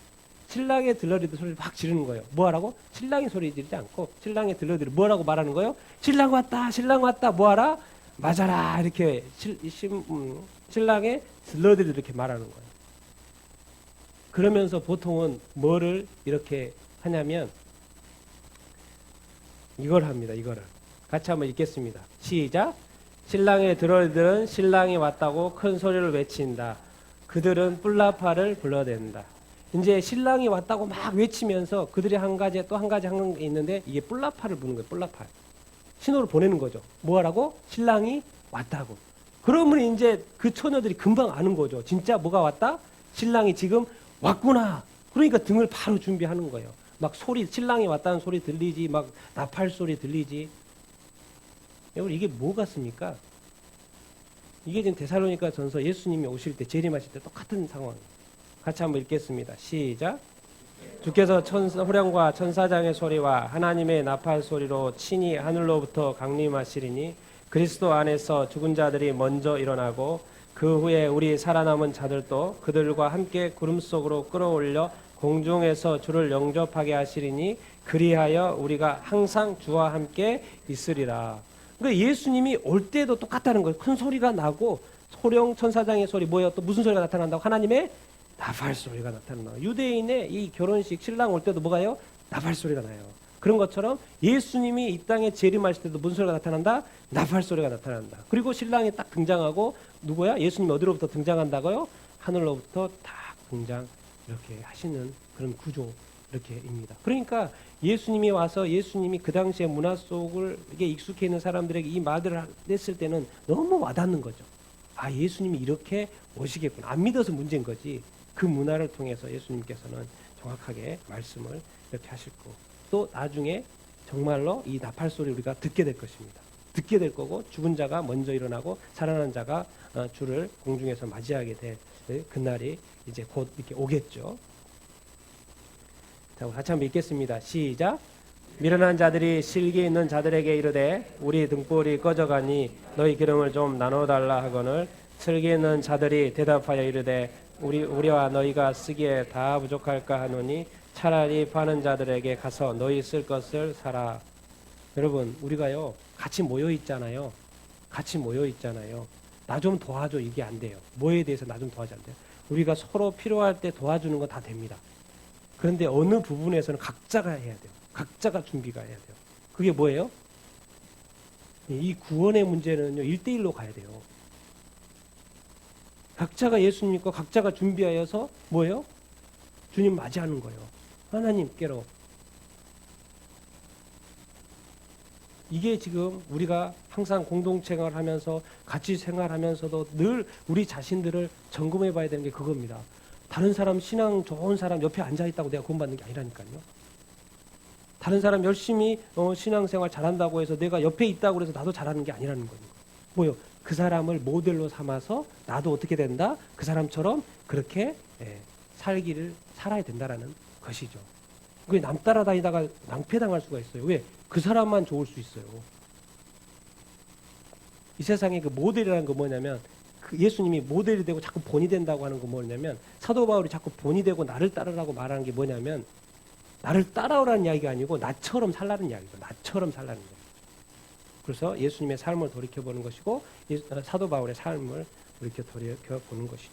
신랑의 들러리도 소리를 막 지르는 거예요. 뭐하라고? 신랑이 소리 지르지 않고 신랑의 들러리를 뭐라고 말하는 거예요? 신랑 왔다, 신랑 왔다, 뭐하라? 맞아라. 이렇게 신랑의 들러리를 이렇게 말하는 거예요. 그러면서 보통은 뭐를 이렇게 하냐면 이걸 합니다. 이거를. 같이 한번 읽겠습니다. 시작. 신랑의 들러리들은 신랑이 왔다고 큰 소리를 외친다. 그들은 뿔라파를 불러댄다. 이제 신랑이 왔다고 막 외치면서 그들이 한 가지 하는 게 있는데, 이게 뿔라파를 부는 거예요. 뿔라파. 신호를 보내는 거죠. 뭐 하라고? 신랑이 왔다고. 그러면 이제 그 처녀들이 금방 아는 거죠. 진짜 뭐가 왔다? 신랑이 지금 왔구나. 그러니까 등을 바로 준비하는 거예요. 막 신랑이 왔다는 소리 들리지, 막 나팔 소리 들리지. 여러분 이게 뭐 같습니까? 이게 지금 데살로니가 전서 예수님이 오실 때 재림하실 때 똑같은 상황. 같이 한번 읽겠습니다. 시작. 주께서 호령과 천사장의 소리와 하나님의 나팔 소리로 친히 하늘로부터 강림하시리니 그리스도 안에서 죽은 자들이 먼저 일어나고 그 후에 우리 살아남은 자들도 그들과 함께 구름 속으로 끌어올려 공중에서 주를 영접하게 하시리니 그리하여 우리가 항상 주와 함께 있으리라. 그러니까 예수님이 올 때도 똑같다는 거예요. 큰 소리가 나고 소령 천사장의 소리 뭐예요? 또 무슨 소리가 나타난다고? 하나님의 나팔 소리가 나타난다. 유대인의 이 결혼식 신랑 올 때도 뭐가요? 나팔 소리가 나요. 그런 것처럼 예수님이 이 땅에 재림하실 때도 무슨 소리가 나타난다? 나팔 소리가 나타난다. 그리고 신랑이 딱 등장하고 누구야? 예수님이 어디로부터 등장한다고요? 하늘로부터 딱 등장 이렇게 하시는 그런 구조 이렇게입니다. 그러니까 예수님이 와서 예수님이 그 당시에 문화 속을 이게 익숙해 있는 사람들에게 이 말들을 했을 때는 너무 와닿는 거죠. 아, 예수님이 이렇게 오시겠구나. 안 믿어서 문제인 거지. 그 문화를 통해서 예수님께서는 정확하게 말씀을 이렇게 하실 거고 또 나중에 정말로 이 나팔 소리 우리가 듣게 될 것입니다. 듣게 될 거고 죽은 자가 먼저 일어나고 살아난 자가 주를 공중에서 맞이하게 될 그날이 이제 곧 이렇게 오겠죠. 자, 같이 한번 읽겠습니다. 시작. 미련한 자들이 실기 있는 자들에게 이르되 우리 등불이 꺼져가니 너희 기름을 좀 나눠달라 하거늘 슬기 있는 자들이 대답하여 이르되 우리와 너희가 쓰기에 다 부족할까 하노니 차라리 파는 자들에게 가서 너희 쓸 것을 사라. 여러분 우리가요 같이 모여 있잖아요. 같이 모여 있잖아요. 나 좀 도와줘 이게 안 돼요. 뭐에 대해서 나 좀 도와줘 안 돼요. 우리가 서로 필요할 때 도와주는 건 다 됩니다. 그런데 어느 부분에서는 각자가 해야 돼요. 각자가 준비가 해야 돼요. 그게 뭐예요? 이 구원의 문제는요 1대1로 가야 돼요. 각자가 예수님 믿고 각자가 준비하여서 뭐예요? 주님 맞이하는 거예요. 하나님께로. 이게 지금 우리가 항상 공동생활을 하면서 같이 생활하면서도 늘 우리 자신들을 점검해 봐야 되는 게 그겁니다. 다른 사람 신앙 좋은 사람 옆에 앉아있다고 내가 구원받는 게 아니라니까요. 다른 사람 열심히 신앙생활 잘한다고 해서 내가 옆에 있다고 해서 나도 잘하는 게 아니라는 거예요. 뭐요? 그 사람을 모델로 삼아서 나도 어떻게 된다? 그 사람처럼 그렇게 살아야 된다라는 것이죠. 그게 남 따라다니다가 낭패당할 수가 있어요. 왜? 그 사람만 좋을 수 있어요. 이 세상에 그 모델이라는 거 뭐냐면 그 예수님이 모델이 되고 자꾸 본이 된다고 하는 거 뭐냐면 사도 바울이 자꾸 본이 되고 나를 따르라고 말하는 게 뭐냐면 나를 따라오라는 이야기가 아니고 나처럼 살라는 이야기죠. 나처럼 살라는 거예요. 그래서 예수님의 삶을 돌이켜보는 것이고 사도 바울의 삶을 이렇게 돌이켜보는 것이죠.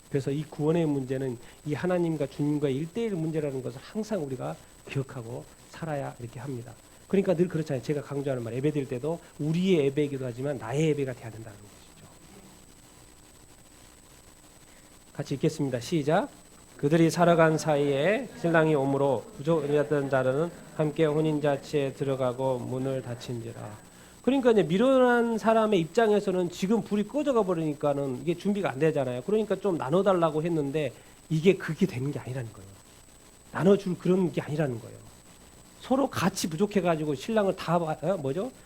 그래서 이 구원의 문제는 이 하나님과 주님과의 1대1 문제라는 것을 항상 우리가 기억하고 살아야 이렇게 합니다. 그러니까 늘 그렇잖아요. 제가 강조하는 말 예배 드릴 때도 우리의 예배이기도 하지만 나의 예배가 돼야 된다는 것이죠. 같이 읽겠습니다. 시작. 그들이 살아간 사이에 신랑이 오므로 부족이었던 자들은 함께 혼인잔치에 들어가고 문을 닫힌지라. 그러니까 이제 미련한 사람의 입장에서는 지금 불이 꺼져가 버리니까는 이게 준비가 안 되잖아요. 그러니까 좀 나눠달라고 했는데 이게 그게 되는 게 아니라는 거예요. 나눠줄 그런 게 아니라는 거예요. 서로 같이 부족해가지고 신랑을 다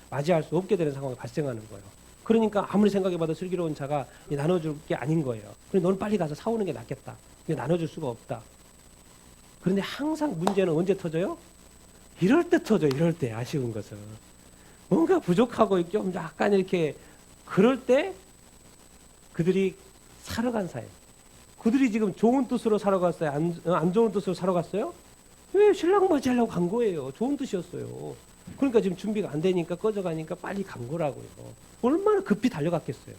맞이할 수 없게 되는 상황이 발생하는 거예요. 그러니까 아무리 생각해봐도 슬기로운 자가 나눠줄 게 아닌 거예요. 그래 너는 빨리 가서 사오는 게 낫겠다. 나눠줄 수가 없다. 그런데 항상 문제는 언제 터져요? 이럴 때 터져. 이럴 때 아쉬운 것은. 뭔가 부족하고 좀 약간 이렇게 그럴 때 그들이 살아간 사이. 그들이 지금 좋은 뜻으로 살아갔어요? 안 좋은 뜻으로 살아갔어요? 왜 신랑 맞이하려고 간 거예요? 좋은 뜻이었어요. 그러니까 지금 준비가 안 되니까 꺼져가니까 빨리 간 거라고요. 얼마나 급히 달려갔겠어요.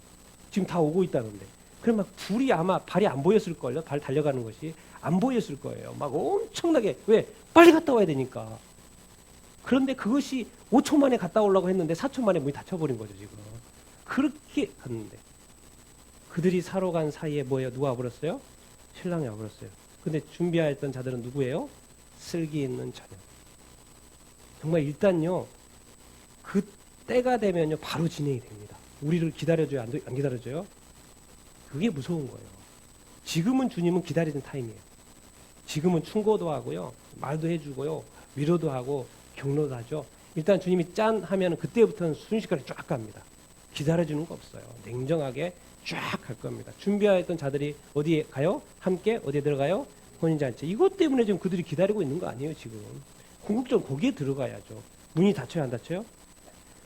지금 다 오고 있다는데. 그럼 막 둘이 아마 발이 안 보였을걸요? 발 달려가는 것이 안 보였을 거예요. 막 엄청나게. 왜? 빨리 갔다 와야 되니까. 그런데 그것이 5초 만에 갔다 오려고 했는데 4초 만에 문이 닫혀버린 거죠, 지금. 그렇게 갔는데. 그들이 사러 간 사이에 뭐예요? 누가 와버렸어요? 신랑이 와버렸어요. 근데 준비하였던 자들은 누구예요? 슬기 있는 자녀. 정말 일단요, 그 때가 되면요, 바로 진행이 됩니다. 우리를 기다려줘요? 안 기다려줘요? 그게 무서운 거예요. 지금은 주님은 기다리는 타임이에요. 지금은 충고도 하고요, 말도 해주고요, 위로도 하고, 격려도 하죠. 일단 주님이 짠 하면 그때부터는 순식간에 쫙 갑니다. 기다려주는 거 없어요. 냉정하게 쫙 갈 겁니다. 준비하였던 자들이 어디에 가요? 함께 어디에 들어가요? 혼인잔치. 이것 때문에 지금 그들이 기다리고 있는 거 아니에요, 지금. 궁극적으로 거기에 들어가야죠. 문이 닫혀요, 안 닫혀요?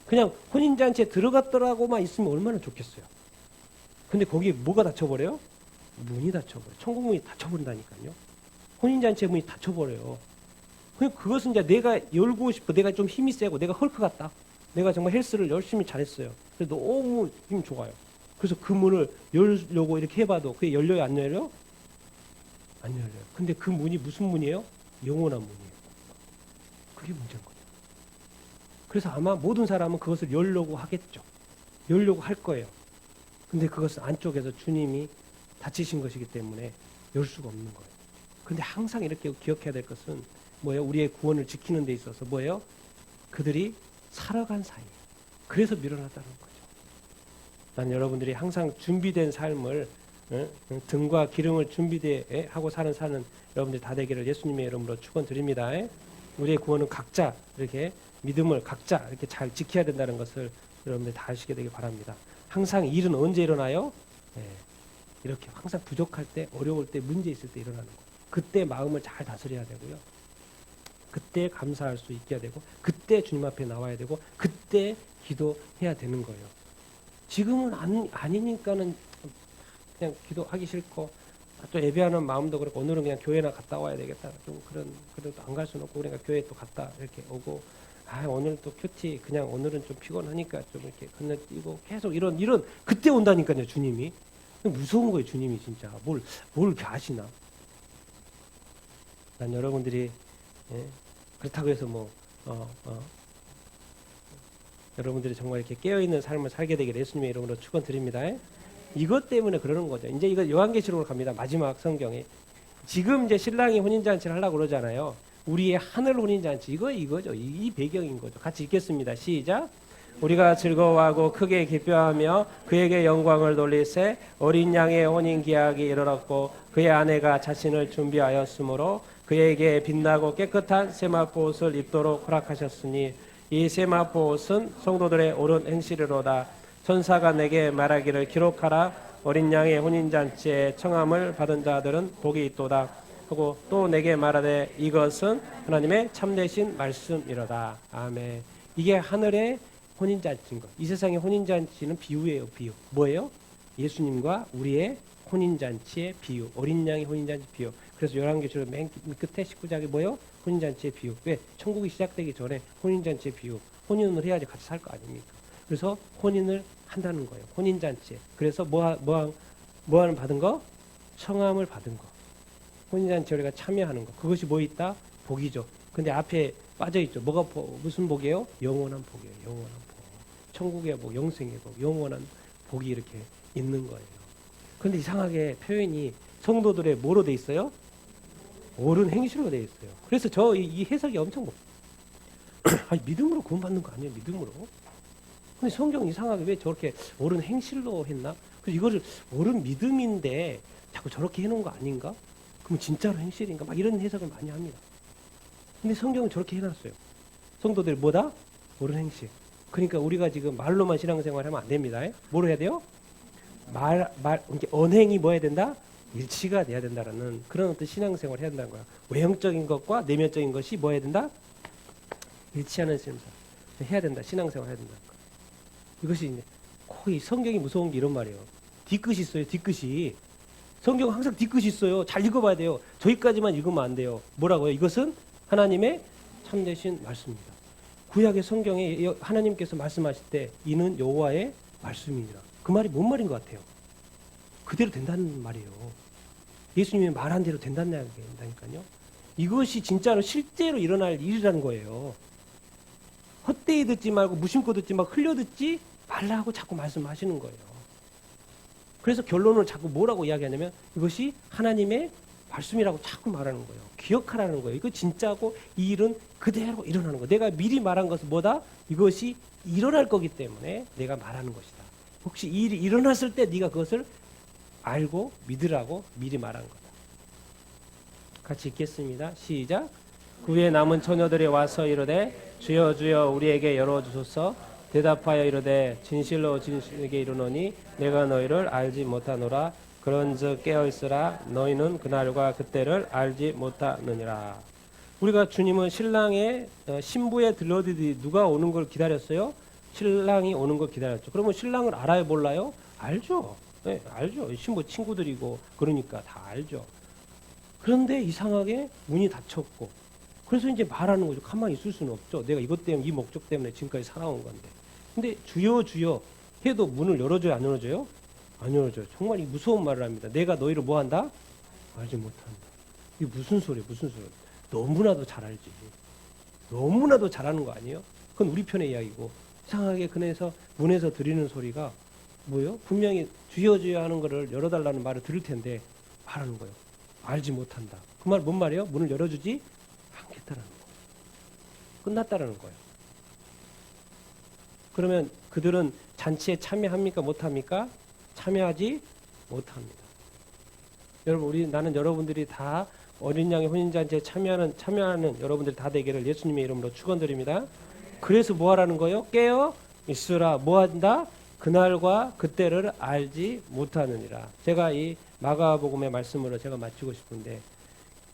그냥 혼인잔치에 들어갔더라고만 있으면 얼마나 좋겠어요. 근데 거기에 뭐가 닫혀버려요? 문이 닫혀버려요. 천국 문이 닫혀버린다니까요. 혼인잔치의 문이 닫혀버려요. 그것은 이제 내가 열고 싶어. 내가 좀 힘이 세고, 내가 헐크 같다. 내가 정말 헬스를 열심히 잘했어요. 그래서 너무 힘 좋아요. 그래서 그 문을 열려고 이렇게 해봐도 그게 열려요, 안 열려요? 안 열려요. 근데 그 문이 무슨 문이에요? 영원한 문이에요. 그게 문제인 거예요. 그래서 아마 모든 사람은 그것을 열려고 하겠죠. 열려고 할 거예요. 근데 그것은 안쪽에서 주님이 닫히신 것이기 때문에 열 수가 없는 거예요. 근데 항상 이렇게 기억해야 될 것은 뭐예요? 우리의 구원을 지키는 데 있어서 뭐예요? 그들이 살아간 사이. 그래서 밀어놨다는 거죠. 난 여러분들이 항상 준비된 삶을 등과 기름을 준비돼 하고 사는 여러분들이 다 되기를 예수님의 이름으로 축원드립니다. 우리의 구원은 각자 이렇게 믿음을 각자 이렇게 잘 지켜야 된다는 것을 여러분들이 다 아시게 되길 바랍니다. 항상 일은 언제 일어나요? 이렇게 항상 부족할 때, 어려울 때, 문제 있을 때 일어나는 거예요. 그때 마음을 잘 다스려야 되고요. 그때 감사할 수 있게 해야 되고, 그때 주님 앞에 나와야 되고, 그때 기도해야 되는 거예요. 지금은 아니니까는 그냥 기도하기 싫고, 또 예배하는 마음도 그렇고, 오늘은 그냥 교회나 갔다 와야 되겠다. 좀 그래도 안 갈 수는 없고, 그러니까 교회 또 갔다 이렇게 오고, 오늘 또 큐티, 그냥 오늘은 좀 피곤하니까 좀 이렇게 건너뛰고, 계속 이런, 그때 온다니까요, 주님이. 무서운 거예요, 주님이 진짜. 뭘 이렇게 아시나. 난 여러분들이, 그렇다고 해서 여러분들이 정말 이렇게 깨어있는 삶을 살게 되기를 예수님의 이름으로 축원드립니다. 이것 때문에 그러는 거죠. 이제 이거 요한계시록으로 갑니다. 마지막 성경에. 지금 이제 신랑이 혼인잔치를 하려고 그러잖아요. 우리의 하늘 혼인잔치. 이거죠. 이 배경인 거죠. 같이 읽겠습니다. 시작. 우리가 즐거워하고 크게 기뻐하며 그에게 영광을 돌리세 어린 양의 혼인 기약이 이르렀고 그의 아내가 자신을 준비하였으므로 그에게 빛나고 깨끗한 세마포 옷을 입도록 허락하셨으니 이 세마포 옷은 성도들의 옳은 행실이로다. 천사가 내게 말하기를 기록하라. 어린 양의 혼인잔치에 청함을 받은 자들은 복이 있도다. 하고 또 내게 말하되 이것은 하나님의 참되신 말씀이로다. 아멘. 이게 하늘의 혼인잔치인 것. 이 세상의 혼인잔치는 비유예요. 비유. 뭐예요? 예수님과 우리의 혼인잔치의 비유. 어린 양의 혼인잔치 비유. 그래서 요한계시록 맨 끝에 19장이 뭐예요? 혼인잔치의 비유. 왜? 천국이 시작되기 전에 혼인잔치의 비유. 혼인을 해야지 같이 살 거 아닙니까? 그래서 혼인을 한다는 거예요. 혼인잔치에. 그래서 뭐 하는 받은 거? 청함을 받은 거. 혼인잔치에 우리가 참여하는 거. 그것이 뭐 있다? 복이죠. 근데 앞에 빠져 있죠. 무슨 복이에요? 영원한 복이에요. 영원한 복. 천국의 복, 영생의 복, 영원한 복이 이렇게 있는 거예요. 그런데 이상하게 표현이 성도들의 뭐로 돼 있어요? 옳은 행실로 돼 있어요. 그래서 이 해석이 엄청 믿음으로 구원받는 거 아니에요? 믿음으로. 근데 성경 이상하게 왜 저렇게 옳은 행실로 했나? 그래서 이거를 옳은 믿음인데 자꾸 저렇게 해놓은 거 아닌가? 그럼 진짜로 행실인가? 막 이런 해석을 많이 합니다. 근데 성경은 저렇게 해놨어요. 성도들이 뭐다? 옳은 행실. 그러니까 우리가 지금 말로만 신앙생활 하면 안 됩니다. 뭐로 해야 돼요? 이렇게 언행이 뭐 해야 된다? 일치가 돼야 된다라는 그런 어떤 신앙생활을 해야 된다는 거야. 외형적인 것과 내면적인 것이 뭐 해야 된다? 일치하는 신앙생활 해야 된다. 신앙생활 해야 된다는 거야. 이것이 이제 거의 성경이 무서운 게 이런 말이에요. 뒤끝이 있어요. 뒤끝이. 성경 항상 뒤끝이 있어요. 잘 읽어봐야 돼요. 저기까지만 읽으면 안 돼요. 뭐라고요? 이것은 하나님의 참되신 말씀입니다. 구약의 성경에 하나님께서 말씀하실 때 이는 여호와의 말씀이니라. 그 말이 뭔 말인 것 같아요? 그대로 된다는 말이에요. 예수님이 말한 대로 된다는 얘기니까요. 이것이 진짜로 실제로 일어날 일이라는 거예요. 헛되이 듣지 말고 무심코 듣지 말고 흘려 듣지 말라고 자꾸 말씀하시는 거예요. 그래서 결론을 자꾸 뭐라고 이야기하냐면 이것이 하나님의 말씀이라고 자꾸 말하는 거예요. 기억하라는 거예요. 이거 진짜고 이 일은 그대로 일어나는 거예요. 내가 미리 말한 것은 뭐다? 이것이 일어날 거기 때문에 내가 말하는 것이다. 혹시 이 일이 일어났을 때 네가 그것을 알고 믿으라고 미리 말한 거다. 같이 읽겠습니다. 시작. 그 후에 남은 처녀들이 와서 이르되 주여 주여 우리에게 열어주소서. 대답하여 이르되 진실로 진실에게 이르노니 내가 너희를 알지 못하노라. 그런즉 깨어있으라. 너희는 그날과 그때를 알지 못하느니라. 우리가 주님은 신랑의 신부에 들러드디 누가 오는 걸 기다렸어요? 신랑이 오는 걸 기다렸죠. 그러면 신랑을 알아요, 몰라요? 알죠. 네, 알죠. 신부 친구들이고 그러니까 다 알죠. 그런데 이상하게 문이 닫혔고, 그래서 이제 말하는 거죠. 가만히 있을 수는 없죠. 내가 이것 때문에, 이 목적 때문에 지금까지 살아온 건데. 근데 주여 주여 해도 문을 열어줘요, 안 열어줘요? 안 열어줘요. 정말 이 무서운 말을 합니다. 내가 너희를 뭐 한다? 알지 못한다. 이게 무슨 소리예요? 무슨 소리예요? 너무나도 잘 알지. 너무나도 잘하는 거 아니에요? 그건 우리 편의 이야기고, 이상하게 그네서 문에서 들리는 소리가 뭐예요? 분명히 주여 주여 하는 거를 열어달라는 말을 들을 텐데 말하는 거예요. 알지 못한다. 그 말 뭔 말이에요? 문을 열어주지 않겠다라는 거. 끝났다라는 거예요. 그러면 그들은 잔치에 참여합니까? 못합니까? 참여하지 못합니다. 여러분, 나는 여러분들이 다 어린 양의 혼인잔치에 참여하는 여러분들 다 되기를 예수님의 이름으로 축원드립니다. 그래서 뭐 하라는 거예요? 깨어 있으라. 뭐 한다? 그날과 그때를 알지 못하느니라. 제가 이 마가복음의 말씀으로 제가 마치고 싶은데,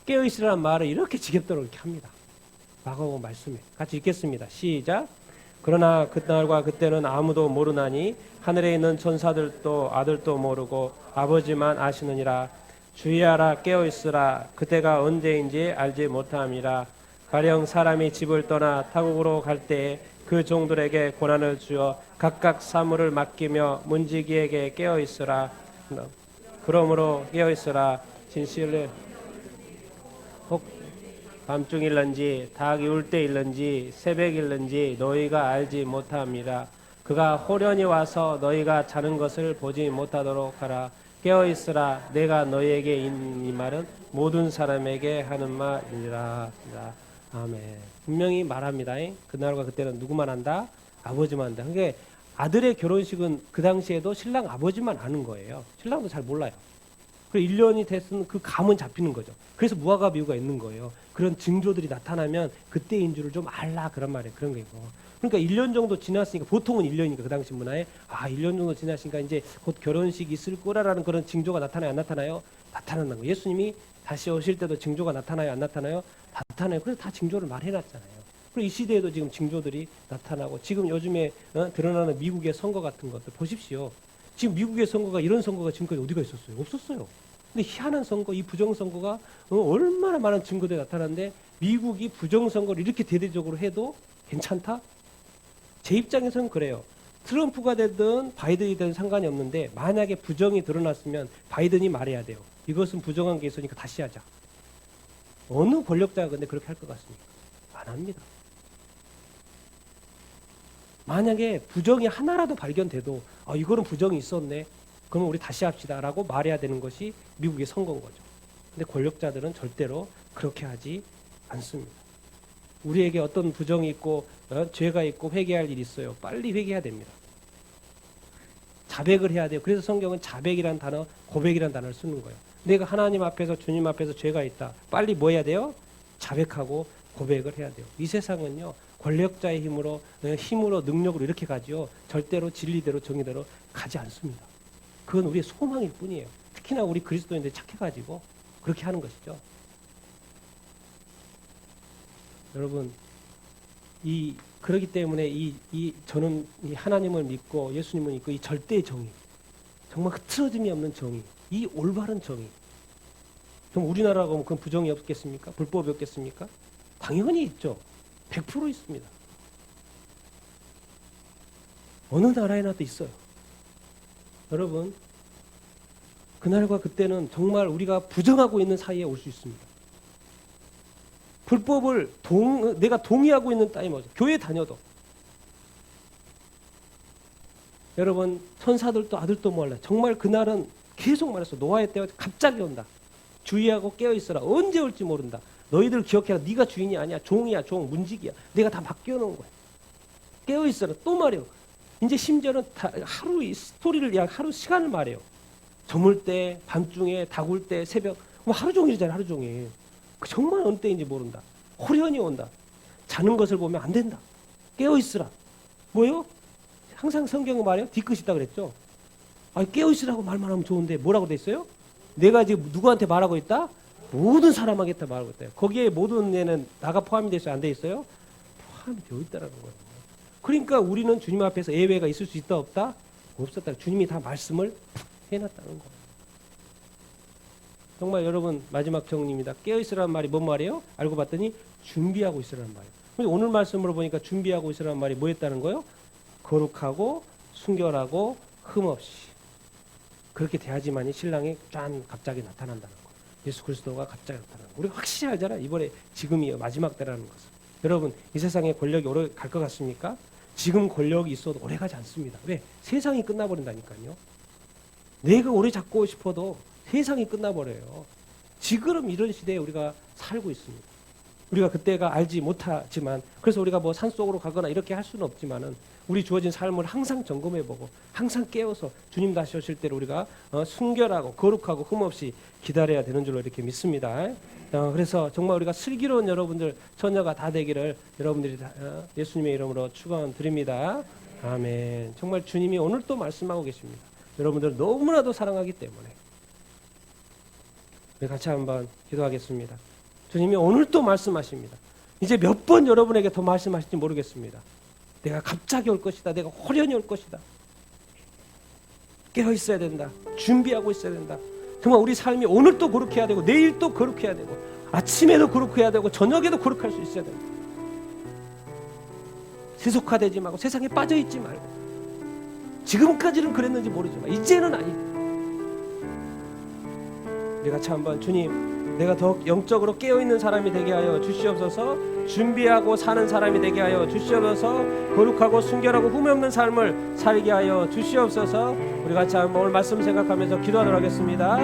깨어 있으라는 말을 이렇게 지겹도록 이렇게 합니다. 마가복음 말씀에 같이 읽겠습니다. 시작. 그러나 그날과 그때는 아무도 모르나니 하늘에 있는 천사들도 아들도 모르고 아버지만 아시느니라. 주의하라. 깨어 있으라. 그때가 언제인지 알지 못함이라. 가령 사람이 집을 떠나 타국으로 갈 때에 그 종들에게 고난을 주어 각각 사물을 맡기며 문지기에게 깨어 있으라. 그러므로 깨어 있으라. 진실을 혹 밤중일런지 닭이 울 때일런지 새벽일런지 너희가 알지 못함이라. 그가 호련히 와서 너희가 자는 것을 보지 못하도록 하라. 깨어 있으라. 내가 너희에게 이 말은 모든 사람에게 하는 말이니라. 아멘. 분명히 말합니다. 그날과 그때는 누구만 한다? 아버지만 한다. 그게 아들의 결혼식은 그 당시에도 신랑 아버지만 아는 거예요. 신랑도 잘 몰라요. 그리고 1년이 됐으면 그 감은 잡히는 거죠. 그래서 무화과 비유가 있는 거예요. 그런 징조들이 나타나면 그때인 줄을 좀 알라, 그런 말이에요. 그런 거고. 그러니까 1년 정도 지났으니까, 보통은 1년이니까 그 당시 문화에 1년 정도 지났으니까 이제 곧 결혼식이 있을 거라라는 그런 징조가 나타나요, 안 나타나요? 나타난다는 거예요. 예수님이 다시 오실 때도 징조가 나타나요, 안 나타나요? 나타나요. 그래서 다 징조를 말해놨잖아요. 그리고 이 시대에도 지금 징조들이 나타나고, 지금 요즘에 드러나는 미국의 선거 같은 것들 보십시오. 지금 미국의 선거가, 이런 선거가 지금까지 어디가 있었어요? 없었어요. 근데 희한한 선거, 이 부정선거가 얼마나 많은 증거들이 나타나는데, 미국이 부정선거를 이렇게 대대적으로 해도 괜찮다? 제 입장에서는 그래요. 트럼프가 되든 바이든이 되든 상관이 없는데, 만약에 부정이 드러났으면 바이든이 말해야 돼요. 이것은 부정한 게 있으니까 다시 하자. 어느 권력자가 근데 그렇게 할 것 같습니까? 안 합니다. 만약에 부정이 하나라도 발견돼도 이거는 부정이 있었네, 그러면 우리 다시 합시다 라고 말해야 되는 것이 미국의 선거인 거죠. 근데 권력자들은 절대로 그렇게 하지 않습니다. 우리에게 어떤 부정이 있고 죄가 있고 회개할 일이 있어요. 빨리 회개해야 됩니다. 자백을 해야 돼요. 그래서 성경은 자백이라는 단어, 고백이라는 단어를 쓰는 거예요. 내가 하나님 앞에서, 주님 앞에서 죄가 있다. 빨리 뭐 해야 돼요? 자백하고 고백을 해야 돼요. 이 세상은요, 권력자의 힘으로 능력으로 이렇게 가지요. 절대로 진리대로 정의대로 가지 않습니다. 그건 우리의 소망일 뿐이에요. 특히나 우리 그리스도인들 착해가지고 그렇게 하는 것이죠. 여러분, 그렇기 때문에 저는 이 하나님을 믿고 예수님을 믿고 이 절대의 정의, 정말 흐트러짐이 없는 정의, 이 올바른 정의. 그럼 우리나라가 그건 부정이 없겠습니까? 불법이 없겠습니까? 당연히 있죠. 100% 있습니다. 어느 나라에나도 있어요. 여러분, 그날과 그때는 정말 우리가 부정하고 있는 사이에 올 수 있습니다. 불법을 내가 동의하고 있는 따위마저 교회 다녀도, 여러분, 천사들도 아들도 몰라요. 정말 그날은 계속 말했어. 노아의 때가 갑자기 온다. 주의하고 깨어있어라. 언제 올지 모른다. 너희들 기억해라. 네가 주인이 아니야. 종이야, 종, 문지기야. 내가 다 맡겨놓은 거야. 깨어있어라. 또 말해요. 이제 심지어는 하루 스토리를, 하루 시간을 말해요. 저물 때, 밤중에, 다굴 때, 새벽, 하루 종일이잖아요. 하루 종일. 정말 어느 때인지 모른다. 호련히 온다. 자는 것을 보면 안 된다. 깨어 있으라. 뭐요? 항상 성경은 말해요. 뒤끝이 있다 그랬죠. 아, 깨어 있으라고 말만 하면 좋은데 뭐라고 돼 있어요? 내가 지금 누구한테 말하고 있다? 모든 사람에게 다 말하고 있다. 거기에 모든 애는 나가 포함이 돼 있어요? 안 돼 있어요? 포함이 되어 있다라는 거예요. 그러니까 우리는 주님 앞에서 예외가 있을 수 있다 없다? 없었다. 주님이 다 말씀을 해놨다는 거예요. 정말 여러분 마지막 정리입니다. 깨어 있으라는 말이 뭔 말이에요? 알고 봤더니 준비하고 있으라는 말이에요. 근데 오늘 말씀으로 보니까 준비하고 있으라는 말이 뭐였다는 거예요? 거룩하고 순결하고 흠없이 그렇게 돼야지만이 신랑이 짠 갑자기 나타난다는 거예요. 예수 그리스도가 갑자기 나타나는 거예요. 우리 확실히 알잖아. 이번에 지금이요 마지막 때라는 것을. 여러분 이 세상에 권력이 오래 갈 것 같습니까? 지금 권력이 있어도 오래 가지 않습니다. 왜? 세상이 끝나버린다니까요. 내가 오래 잡고 싶어도 세상이 끝나버려요. 지금 이런 시대에 우리가 살고 있습니다. 우리가 그때가 알지 못하지만 그래서 우리가 뭐 산속으로 가거나 이렇게 할 수는 없지만은 우리 주어진 삶을 항상 점검해보고 항상 깨워서 주님 다시 오실 때를 우리가 순결하고 거룩하고 흠없이 기다려야 되는 줄로 이렇게 믿습니다. 그래서 정말 우리가 슬기로운 여러분들 처녀가 다 되기를 여러분들이 다, 예수님의 이름으로 축원드립니다. 아멘. 정말 주님이 오늘 또 말씀하고 계십니다. 여러분들 너무나도 사랑하기 때문에 우리 같이 한번 기도하겠습니다. 주님이 오늘 또 말씀하십니다. 이제 몇 번 여러분에게 더 말씀하실지 모르겠습니다. 내가 갑자기 올 것이다. 내가 호련히 올 것이다. 깨어 있어야 된다. 준비하고 있어야 된다. 정말 우리 삶이 오늘 또 거룩해야 되고 내일 또 거룩해야 되고 아침에도 거룩해야 되고 저녁에도 거룩할 수 있어야 된다. 세속화되지 말고 세상에 빠져있지 말고 지금까지는 그랬는지 모르지만 이제는 아니다. 우리 같이 한번 주님 내가 더 영적으로 깨어있는 사람이 되게 하여 주시옵소서. 준비하고 사는 사람이 되게 하여 주시옵소서. 거룩하고 순결하고 흠이 없는 삶을 살게 하여 주시옵소서. 우리 같이 한번 오늘 말씀 생각하면서 기도하도록 하겠습니다.